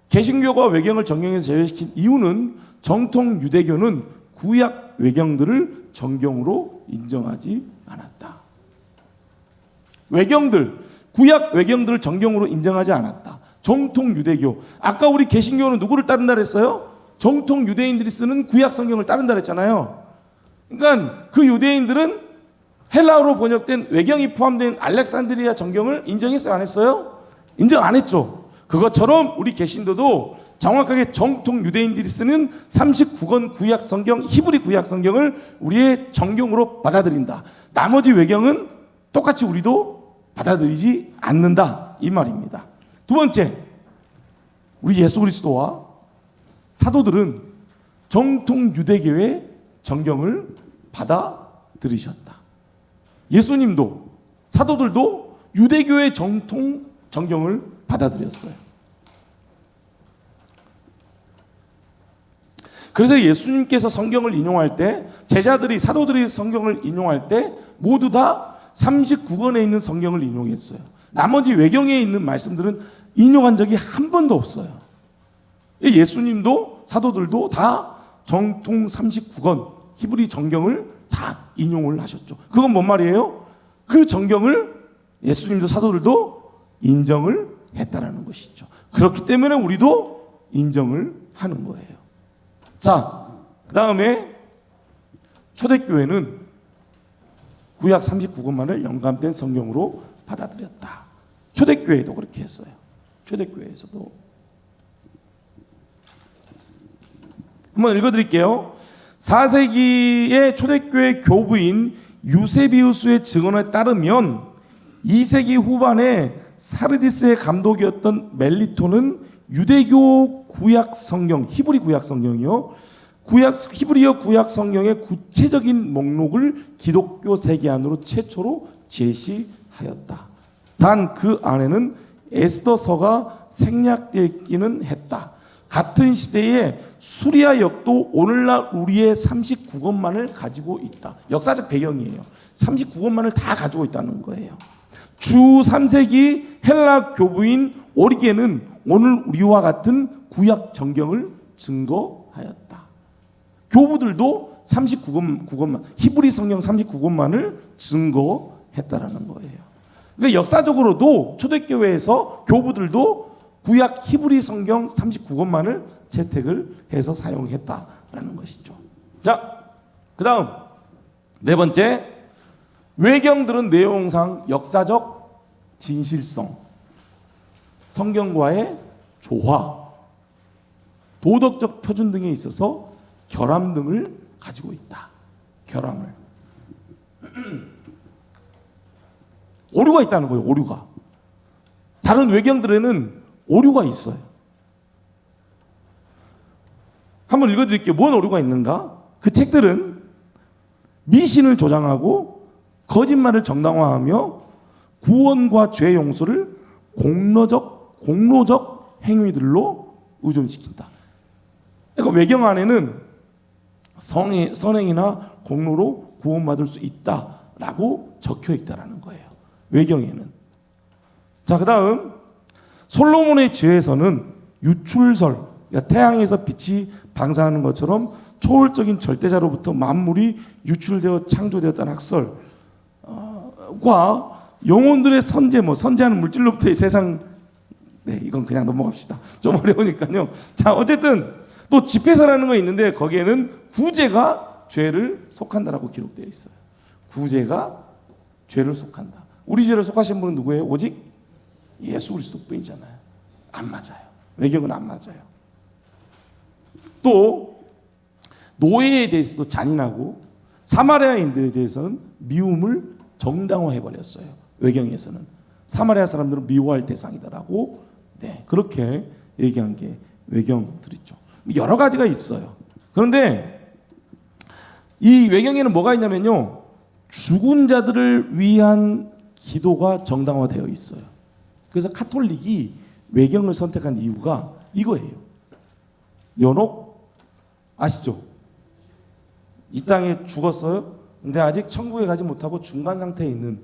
개신교가 외경을 정경에서 제외시킨 이유는 정통 유대교는 구약 외경들을 정경으로 인정하지 않았다. 구약 외경들을 정경으로 인정하지 않았다. 정통 유대교. 아까 우리 개신교는 누구를 따른다 그랬어요? 정통 유대인들이 쓰는 구약 성경을 따른다 그랬잖아요. 그러니까 그 유대인들은 헬라어로 번역된 외경이 포함된 알렉산드리아 정경을 인정했어요? 안 했어요? 인정 안 했죠. 그것처럼 우리 개신도도 정확하게 정통 유대인들이 쓰는 39권 구약 성경, 히브리 구약 성경을 우리의 정경으로 받아들인다. 나머지 외경은 똑같이 우리도 받아들이지 않는다. 이 말입니다. 두 번째, 우리 예수 그리스도와 사도들은 정통 유대교의 정경을 받아들이셨다. 예수님도 사도들도 유대교의 정통 정경을 받아들였어요. 그래서 예수님께서 성경을 인용할 때, 사도들이 성경을 인용할 때 모두 다 39권에 있는 성경을 인용했어요. 나머지 외경에 있는 말씀들은 인용한 적이 한 번도 없어요. 예수님도 사도들도 다 정통 39권 히브리 정경을 다 인용을 하셨죠. 그건 뭔 말이에요? 그 정경을 예수님도 사도들도 인정을 했다라는 것이죠. 그렇기 때문에 우리도 인정을 하는 거예요. 자, 그 다음에 초대교회는 구약 39권만을 영감된 성경으로 받아들였다. 초대교회도 그렇게 했어요. 초대교회에서도. 한번 읽어드릴게요. 4세기의 초대교회 교부인 유세비우스의 증언에 따르면 2세기 후반에 사르디스의 감독이었던 멜리토는 유대교 구약 성경, 히브리 구약 성경이요. 히브리어 구약 성경의 구체적인 목록을 기독교 세계 안으로 최초로 제시하였다. 단 그 안에는 에스더서가 생략되어 있기는 했다. 같은 시대에 수리아 역도 오늘날 우리의 39권만을 가지고 있다. 역사적 배경이에요. 39권만을 다 가지고 있다는 거예요. 주 3세기 헬라 교부인 오리게는 오늘 우리와 같은 구약 정경을 증거하였다. 교부들도 39권만, 히브리 성경 39권만을 증거했다라는 거예요. 그러니까 역사적으로도 초대교회에서 교부들도 구약 히브리 성경 39권만을 채택을 해서 사용했다라는 것이죠. 자, 그 다음 네 번째, 외경들은 내용상 역사적 진실성, 성경과의 조화, 도덕적 표준 등에 있어서 결함 등을 가지고 있다. 결함을. 오류가 있다는 거예요. 오류가. 다른 외경들에는 오류가 있어요. 한번 읽어드릴게요. 뭔 오류가 있는가? 그 책들은 미신을 조장하고 거짓말을 정당화하며 구원과 죄 용서를 공로적 행위들로 의존시킨다. 그러니까 외경 안에는 선행이나 공로로 구원받을 수 있다라고 적혀 있다라는 거예요. 외경에는. 자, 그 다음 솔로몬의 지혜에서는 유출설, 그러니까 태양에서 빛이 방사하는 것처럼 초월적인 절대자로부터 만물이 유출되어 창조되었다는 학설과 영혼들의 선재, 선재하는 물질로부터의 세상, 네, 이건 그냥 넘어갑시다. 좀 어려우니까요. 자, 어쨌든 또 집회서라는 거 있는데 거기에는 구제가 죄를 속한다라고 기록되어 있어요. 구제가 죄를 속한다. 우리 죄를 속하신 분은 누구예요? 오직 예수 그리스도뿐이잖아요. 안 맞아요. 외경은 안 맞아요. 또 노예에 대해서도 잔인하고 사마리아인들에 대해서는 미움을 정당화해 버렸어요. 외경에서는 사마리아 사람들은 미워할 대상이다라고 그렇게 얘기한 게 외경들이죠. 여러 가지가 있어요. 그런데 이 외경에는 뭐가 있냐면요, 죽은 자들을 위한 기도가 정당화되어 있어요. 그래서 카톨릭이 외경을 선택한 이유가 이거예요. 연옥 아시죠? 이 땅에 죽었어요. 근데 아직 천국에 가지 못하고 중간 상태에 있는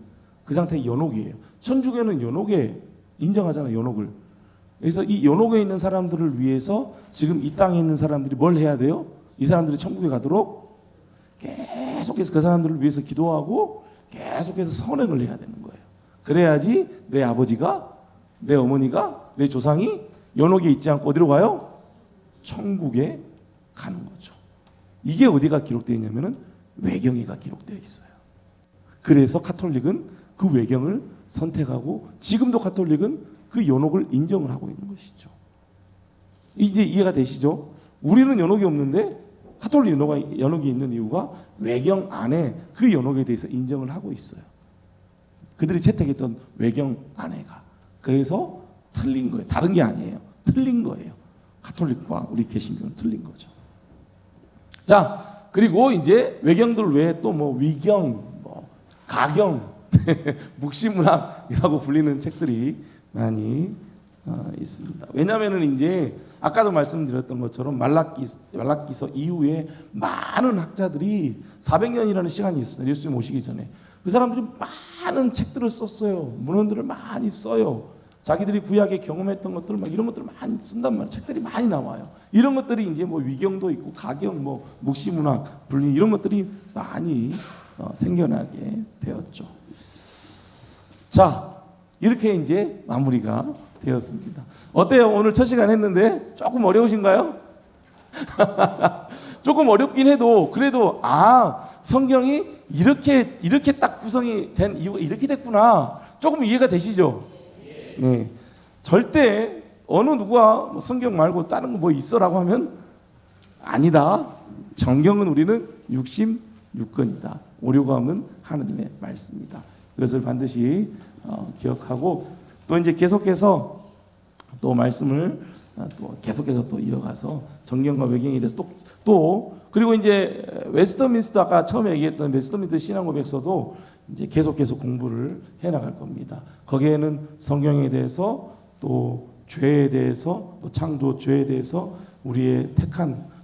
그 상태의 연옥이에요. 천주교는 연옥에 인정하잖아요. 연옥을. 그래서 이 연옥에 있는 사람들을 위해서 지금 이 땅에 있는 사람들이 뭘 해야 돼요? 이 사람들이 천국에 가도록 계속해서 그 사람들을 위해서 기도하고 계속해서 선행을 해야 되는 거예요. 그래야지 내 아버지가, 내 어머니가, 내 조상이 연옥에 있지 않고 어디로 가요? 천국에 가는 거죠. 이게 어디가 기록되어 있냐면은 외경이가 기록되어 있어요. 그래서 카톨릭은 그 외경을 선택하고 지금도 카톨릭은 그 연옥을 인정을 하고 있는 것이죠. 이제 이해가 되시죠? 우리는 연옥이 없는데 카톨릭 연옥이 있는 이유가 외경 안에 그 연옥에 대해서 인정을 하고 있어요. 그들이 채택했던 외경 안에가. 그래서 틀린 거예요. 다른 게 아니에요. 틀린 거예요. 카톨릭과 우리 개신교는 틀린 거죠. 자, 그리고 이제 외경들 외에 또 뭐 위경, 가경, 묵시문학이라고 불리는 책들이 많이 있습니다. 왜냐하면은 이제 아까도 말씀드렸던 것처럼 말라기서 이후에 많은 학자들이 400년이라는 시간이 있어요. 예수님 오시기 전에 그 사람들이 많은 책들을 썼어요. 문헌들을 많이 써요. 자기들이 구약에 경험했던 것들 막 이런 것들을 많이 쓴단 말이에요. 책들이 많이 나와요. 이런 것들이 이제 뭐 위경도 있고 가경, 뭐 묵시문학, 불리 이런 것들이 많이 생겨나게 되었죠. 자, 이렇게 이제 마무리가 되었습니다. 어때요? 오늘 첫 시간 했는데 조금 어려우신가요? 조금 어렵긴 해도 그래도 성경이 이렇게 딱 구성이 된 이유가 이렇게 됐구나. 조금 이해가 되시죠? 네. 절대 어느 누가 성경 말고 다른 거 뭐 있어라고 하면 아니다. 성경은 우리는 육신육권이다. 오려고 하면 하나님의 말씀이다. 그것을 반드시 기억하고 또 이제 계속해서 또 말씀을 또 계속해서 또 이어가서 정경과 외경에 대해서 또 그리고 이제 웨스터민스터 아까 처음에 얘기했던 웨스터민스터 신앙고백서도 이제 계속 공부를 해 나갈 겁니다. 거기에는 성경에 대해서 또 죄에 대해서 또 창조 죄에 대해서 우리의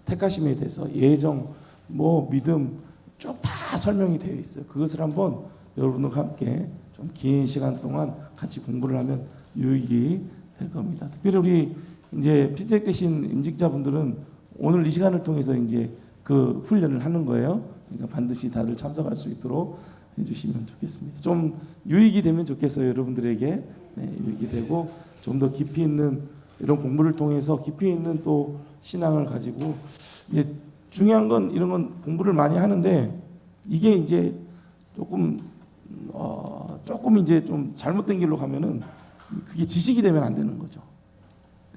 택하심에 대해서 예정 뭐 믿음 쭉 다 설명이 되어 있어요. 그것을 한번 여러분들과 함께 좀 긴 시간 동안 같이 공부를 하면 유익이 될 겁니다. 특별히 우리 이제 피드백 되신 임직자분들은 오늘 이 시간을 통해서 이제 그 훈련을 하는 거예요. 그러니까 반드시 다들 참석할 수 있도록 해주시면 좋겠습니다. 좀 유익이 되면 좋겠어요. 여러분들에게 유익이 되고 좀 더 깊이 있는 이런 공부를 통해서 깊이 있는 또 신앙을 가지고 이제 중요한 건 이런 건 공부를 많이 하는데 이게 이제 조금 이제 좀 잘못된 길로 가면은 그게 지식이 되면 안 되는 거죠.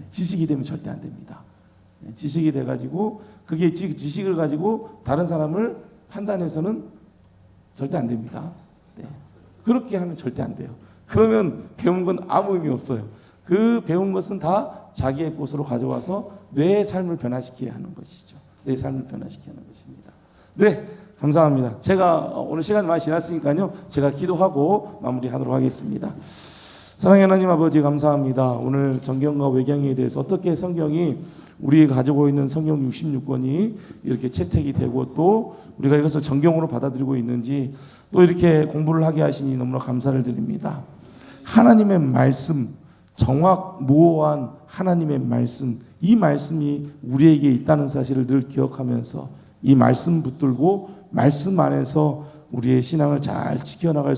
지식이 되면 절대 안 됩니다. 지식이 돼가지고 그게 지식을 가지고 다른 사람을 판단해서는 절대 안 됩니다. 그렇게 하면 절대 안 돼요. 그러면 배운 건 아무 의미 없어요. 그 배운 것은 다 자기의 곳으로 가져와서 내 삶을 변화시켜야 하는 것이죠. 내 삶을 변화시켜야 하는 것입니다. 네, 감사합니다. 제가 오늘 시간이 많이 지났으니까요. 제가 기도하고 마무리하도록 하겠습니다. 사랑의 하나님 아버지 감사합니다. 오늘 정경과 외경에 대해서 어떻게 성경이 우리가 가지고 있는 성경 66권이 이렇게 채택이 되고 또 우리가 이것을 정경으로 받아들이고 있는지 또 이렇게 공부를 하게 하시니 너무나 감사를 드립니다. 하나님의 말씀 정확무오한 하나님의 말씀, 이 말씀이 우리에게 있다는 사실을 늘 기억하면서 이 말씀 붙들고 말씀 안에서 우리의 신앙을 잘 지켜나갈